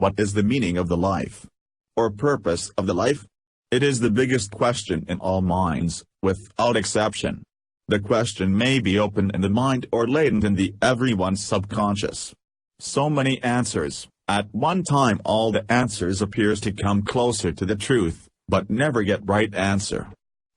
What is the meaning of the life? Or purpose of the life? It is the biggest question in all minds, without exception. The question may be open in the mind or latent in the everyone's subconscious. So many answers, at one time all the answers appears to come closer to the truth, but never get right answer.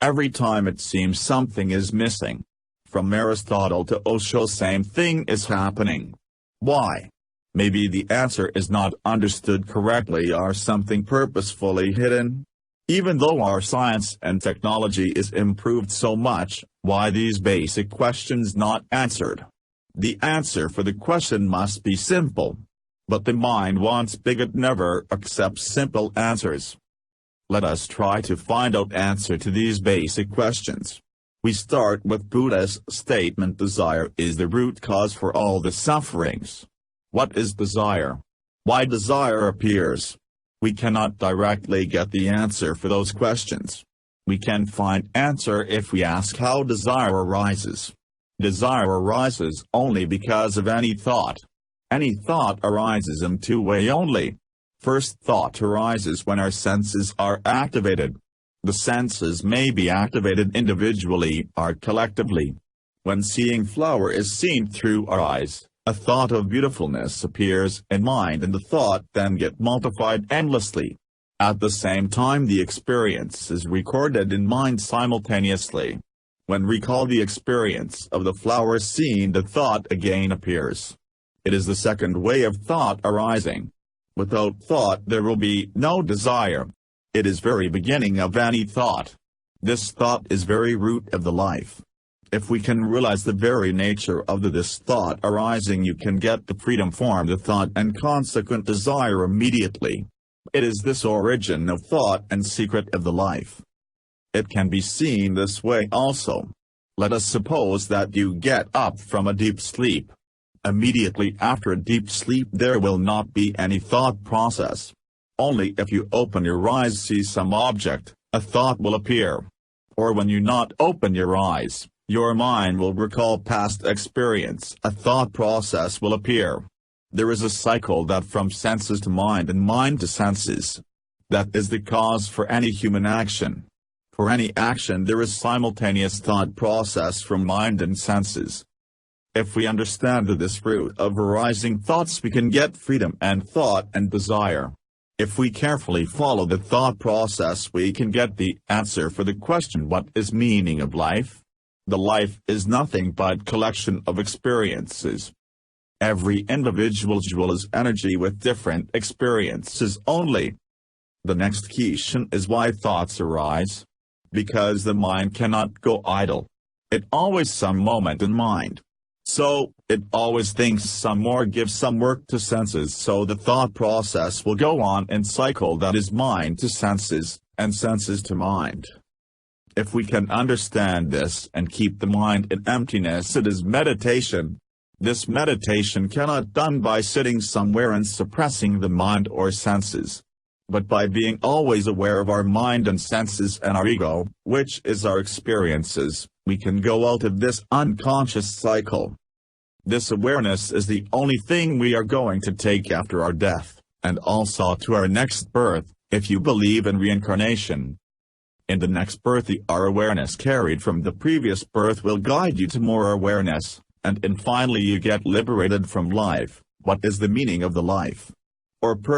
Every time it seems something is missing. From Aristotle to Osho, same thing is happening. Why? Maybe the answer is not understood correctly or something purposefully hidden. Even though our science and technology is improved so much, why these basic questions not answered? The answer for the question must be simple. But the mind once big, it never accepts simple answers. Let us try to find out answer to these basic questions. We start with Buddha's statement: desire is the root cause for all the sufferings. What is desire? Why desire appears? We cannot directly get the answer for those questions. We can find answer if we ask how desire arises. Desire arises only because of any thought. Any thought arises in two ways only. First thought arises when our senses are activated. The senses may be activated individually or collectively. When seeing flower is seen through our eyes, a thought of beautifulness appears in mind, and the thought then get multiplied endlessly. At the same time, the experience is recorded in mind simultaneously. When recall the experience of the flower seen, the thought again appears. It is the second way of thought arising. Without thought there will be no desire. It is very beginning of any thought. This thought is very root of the life. If we can realize the very nature of this thought arising, you can get the freedom from the thought and consequent desire immediately. It is this origin of thought and secret of the life. It can be seen this way also. Let us suppose that you get up from a deep sleep. Immediately after a deep sleep there will not be any thought process. Only if you open your eyes, see some object, a thought will appear. Or when you not open your eyes, your mind will recall past experience, a thought process will appear. There is a cycle that from senses to mind and mind to senses. That is the cause for any human action. For any action there is simultaneous thought process from mind and senses. If we understand this root of arising thoughts, we can get freedom and thought and desire. If we carefully follow the thought process, we can get the answer for the question, what is meaning of life? The life is nothing but collection of experiences. Every individual is energy with different experiences only. The next question is why thoughts arise. Because the mind cannot go idle. It always some moment in mind. So, it always thinks some more, gives some work to senses, so the thought process will go on in cycle, that is mind to senses, and senses to mind. If we can understand this and keep the mind in emptiness, it is meditation. This meditation cannot done by sitting somewhere and suppressing the mind or senses. But by being always aware of our mind and senses and our ego, which is our experiences, we can go out of this unconscious cycle. This awareness is the only thing we are going to take after our death, and also to our next birth, if you believe in reincarnation. In the next birth, our awareness carried from the previous birth will guide you to more awareness, and finally you get liberated from life. What is the meaning of the life? Or purpose?